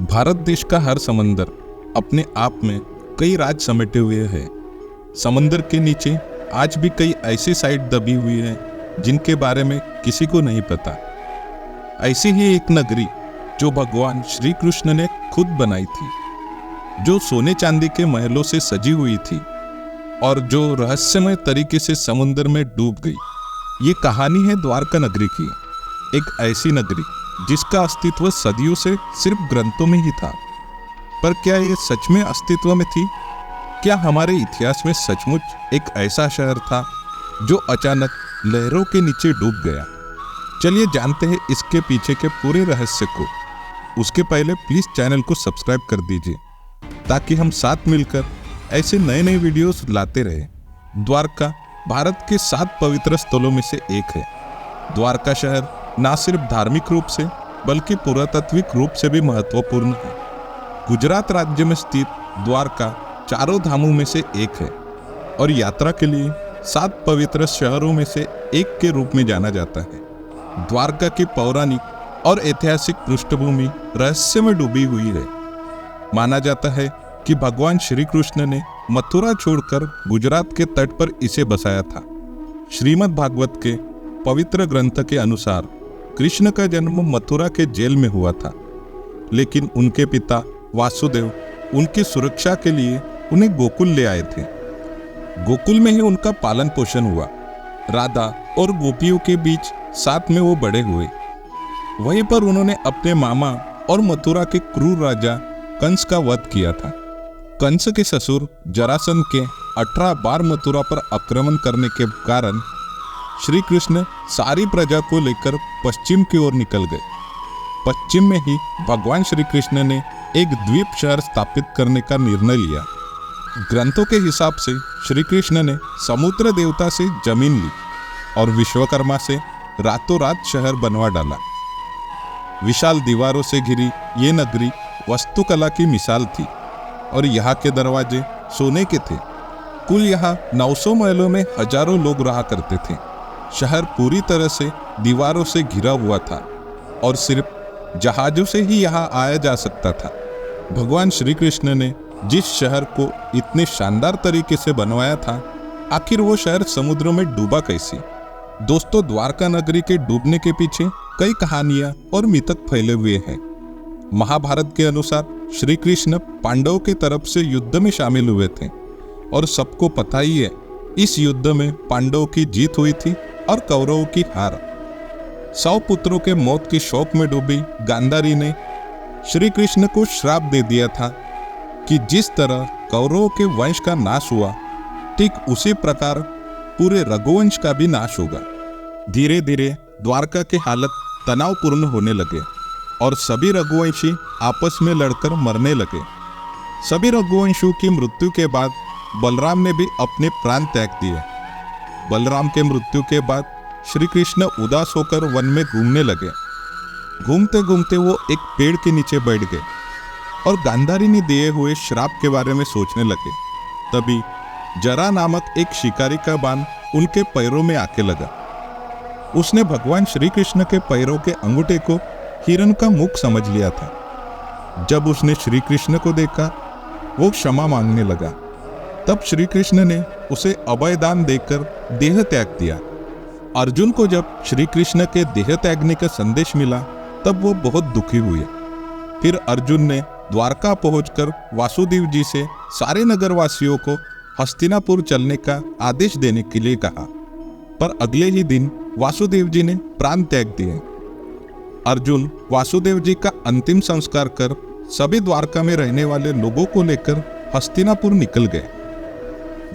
भारत देश का हर समंदर अपने आप में कई राज समेटे हुए है। समंदर के नीचे आज भी कई ऐसी साइट दबी हुई है जिनके बारे में किसी को नहीं पता। ऐसी ही एक नगरी जो भगवान श्री कृष्ण ने खुद बनाई थी, जो सोने चांदी के महलों से सजी हुई थी और जो रहस्यमय तरीके से समुद्र में डूब गई। ये कहानी है द्वारका नगरी की, एक ऐसी नगरी जिसका अस्तित्व सदियों से सिर्फ ग्रंथों में ही था। पर क्या ये सच में अस्तित्व में थी? क्या हमारे इतिहास में सचमुच एक ऐसा शहर था जो अचानक लहरों के नीचे डूब गया? चलिए जानते हैं इसके पीछे के पूरे रहस्य को। उसके पहले प्लीज चैनल को सब्सक्राइब कर दीजिए ताकि हम साथ मिलकर ऐसे नए नए वीडियोस लाते रहे। द्वारका भारत के 7 पवित्र स्थलों में से एक है। द्वारका शहर न सिर्फ धार्मिक रूप से बल्कि पुरातात्विक रूप से भी महत्वपूर्ण है। गुजरात राज्य में स्थित द्वारका चारों धामों में से एक है और यात्रा के लिए 7 पवित्र शहरों में से एक के रूप में जाना जाता है। द्वारका की पौराणिक और ऐतिहासिक पृष्ठभूमि रहस्य में डूबी हुई है। माना जाता है कि भगवान श्री कृष्ण ने मथुरा छोड़कर गुजरात के तट पर इसे बसाया था। श्रीमद् भागवत के पवित्र ग्रंथ के अनुसार कृष्ण का जन्म मथुरा के जेल में हुआ था, लेकिन उनके पिता वासुदेव उनकी सुरक्षा के लिए उन्हें गोकुल ले आए थे। गोकुल में ही उनका पालन पोषण हुआ। राधा और गोपियों के बीच साथ में वो बड़े हुए। वहीं पर उन्होंने अपने मामा और मथुरा के क्रूर राजा कंस का वध किया था। कंस के ससुर जरासंध के 18 बार मथुरा पर आक्रमण करने के कारण श्री कृष्ण सारी प्रजा को लेकर पश्चिम की ओर निकल गए। पश्चिम में ही भगवान श्री कृष्ण ने एक द्वीप शहर स्थापित करने का निर्णय लिया। ग्रंथों के हिसाब से श्री कृष्ण ने समुद्र देवता से जमीन ली और विश्वकर्मा से रातों रात शहर बनवा डाला। विशाल दीवारों से घिरी ये नगरी वास्तुकला की मिसाल थी और यहाँ के दरवाजे सोने के थे। कुल यहाँ 900 महलों में हजारों लोग रहा करते थे। शहर पूरी तरह से दीवारों से घिरा हुआ था और सिर्फ जहाजों से ही यहाँ आया जा सकता था। भगवान श्री कृष्ण ने जिस शहर को इतने शानदार तरीके से बनवाया था, आखिर वो शहर समुद्र में डूबा कैसे? दोस्तों, द्वारका नगरी के डूबने के पीछे कई कहानियां और मिथक फैले हुए हैं। महाभारत के अनुसार श्री कृष्ण पांडवों की तरफ से युद्ध में शामिल हुए थे और सबको पता ही है, इस युद्ध में पांडवों की जीत हुई थी और कौरवों की हार। 100 पुत्रों के मौत की शोक में डूबी गांधारी ने श्री कृष्ण को श्राप दे दिया था कि जिस तरह कौरवों के वंश का नाश हुआ, ठीक उसी प्रकार पूरे रघुवंश का भी नाश होगा। धीरे धीरे द्वारका की हालत तनावपूर्ण होने लगे और सभी रघुवंशी आपस में लड़कर मरने लगे। सभी रघुवंशियों की मृत्यु के बाद बलराम ने भी अपने प्राण त्याग दिए। बलराम के मृत्यु के बाद श्री कृष्ण उदास होकर वन में घूमने लगे। घूमते घूमते वो एक पेड़ के नीचे बैठ गए और गांधारी ने दिए हुए श्राप के बारे में सोचने लगे। तभी जरा नामक एक शिकारी का बाण उनके पैरों में आके लगा। उसने भगवान श्री कृष्ण के पैरों के अंगूठे को हिरण का मुख समझ लिया था। जब उसने श्री कृष्ण को देखा, वो क्षमा मांगने लगा। तब श्री कृष्ण ने उसे अभय दान देकर देह त्याग दिया। अर्जुन को जब श्री कृष्ण के देह त्यागने का संदेश मिला, तब वो बहुत दुखी हुए। फिर अर्जुन ने द्वारका पहुंचकर वासुदेव जी से सारे नगरवासियों को हस्तिनापुर चलने का आदेश देने के लिए कहा। पर अगले ही दिन वासुदेव जी ने प्राण त्याग दिए। अर्जुन वासुदेव जी का अंतिम संस्कार कर सभी द्वारका में रहने वाले लोगों को लेकर हस्तिनापुर निकल गए।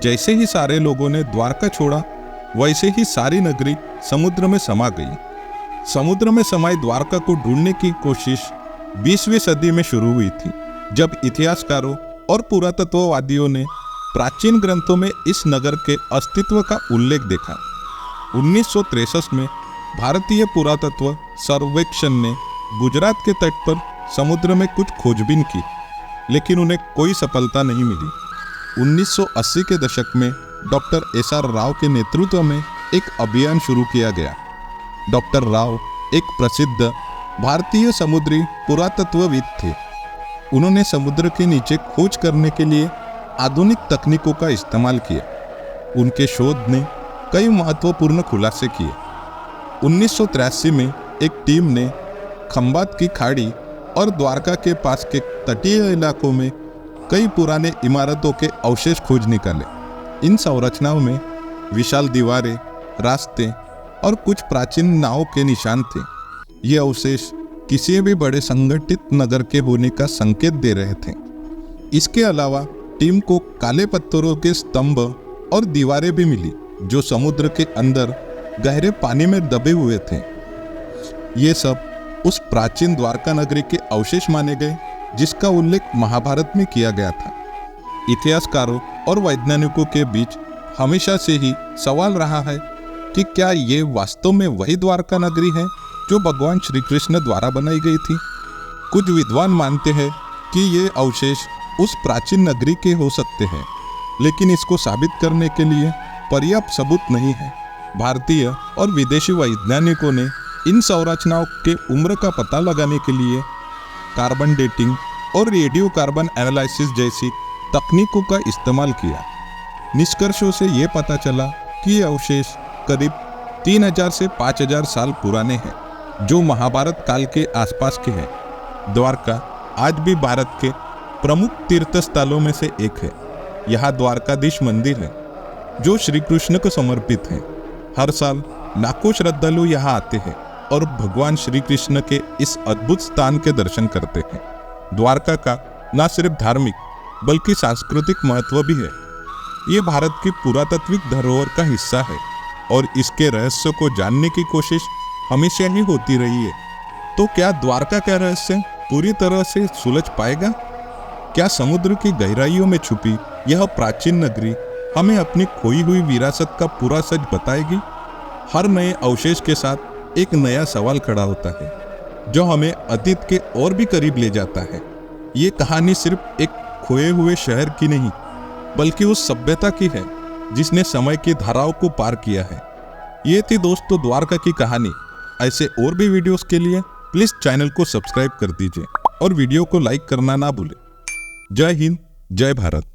जैसे ही सारे लोगों ने द्वारका छोड़ा, वैसे ही सारी नगरी समुद्र में समा गई। समुद्र में समाई द्वारका को ढूंढने की कोशिश 20वीं सदी में शुरू हुई थी, जब इतिहासकारों और पुरातत्ववादियों ने प्राचीन ग्रंथों में इस नगर के अस्तित्व का उल्लेख देखा। 1963 में भारतीय पुरातत्व सर्वेक्षण ने गुजरात के तट पर समुद्र में कुछ खोजबीन की, लेकिन उन्हें कोई सफलता नहीं मिली। 1980 के दशक में डॉक्टर SR राव के नेतृत्व में एक अभियान शुरू किया गया। डॉक्टर राव एक प्रसिद्ध भारतीय समुद्री पुरातत्वविद थे उन्होंने समुद्र के नीचे खोज करने के लिए आधुनिक तकनीकों का इस्तेमाल किया। उनके शोध ने कई महत्वपूर्ण खुलासे किए। 1983 में एक टीम ने खंबात की खाड़ी और द्वारका के पास के तटीय इलाकों में कई पुराने इमारतों के अवशेष खोज निकाले। इन संरचनाओं में विशाल दीवारें, रास्ते और कुछ प्राचीन नावों के निशान थे। ये अवशेष किसी भी बड़े संगठित नगर के होने का संकेत दे रहे थे। इसके अलावा टीम को काले पत्थरों के स्तंभ और दीवारें भी मिली जो समुद्र के अंदर गहरे पानी में दबे हुए थे। ये सब उस प्राचीन द्वारका नगरी के अवशेष माने गए जिसका उल्लेख महाभारत में किया गया था। इतिहासकारों और वैज्ञानिकों के बीच हमेशा से ही सवाल रहा है कि क्या ये वास्तव में वही द्वारका नगरी है जो भगवान श्री कृष्ण द्वारा बनाई गई थी। कुछ विद्वान मानते हैं कि ये अवशेष उस प्राचीन नगरी के हो सकते हैं, लेकिन इसको साबित करने के लिए पर्याप्त सबूत नहीं है। भारतीय और विदेशी वैज्ञानिकों ने इन संरचनाओं के उम्र का पता लगाने के लिए कार्बन डेटिंग और रेडियो कार्बन एनालिसिस जैसी तकनीकों का इस्तेमाल किया। निष्कर्षों से ये पता चला कि ये अवशेष करीब 3000 से 5000 साल पुराने हैं, जो महाभारत काल के आसपास के हैं। द्वारका आज भी भारत के प्रमुख तीर्थ स्थलों में से एक है। यहाँ द्वारकाधीश मंदिर है जो श्री कृष्ण को समर्पित है। हर साल लाखों श्रद्धालु यहाँ आते हैं और भगवान श्री कृष्ण के इस अद्भुत स्थान के दर्शन करते हैं। द्वारका का न सिर्फ धार्मिक बल्कि सांस्कृतिक महत्व भी है। ये भारत की पुरातात्विक धरोहर का हिस्सा है और इसके रहस्य को जानने की कोशिश हमेशा ही होती रही है। तो क्या द्वारका का रहस्य पूरी तरह से सुलझ पाएगा? क्या समुद्र की गहराइयों में छुपी यह प्राचीन नगरी हमें अपनी खोई हुई विरासत का पूरा सच बताएगी? हर नए अवशेष के साथ एक नया सवाल खड़ा होता है जो हमें अतीत के और भी करीब ले जाता है। ये कहानी सिर्फ एक खोए हुए शहर की नहीं बल्कि उस सभ्यता की है जिसने समय की धाराओं को पार किया है। ये थी दोस्तों द्वारका की कहानी। ऐसे और भी वीडियोस के लिए प्लीज चैनल को सब्सक्राइब कर दीजिए और वीडियो को लाइक करना ना भूलें। जय हिंद, जय भारत।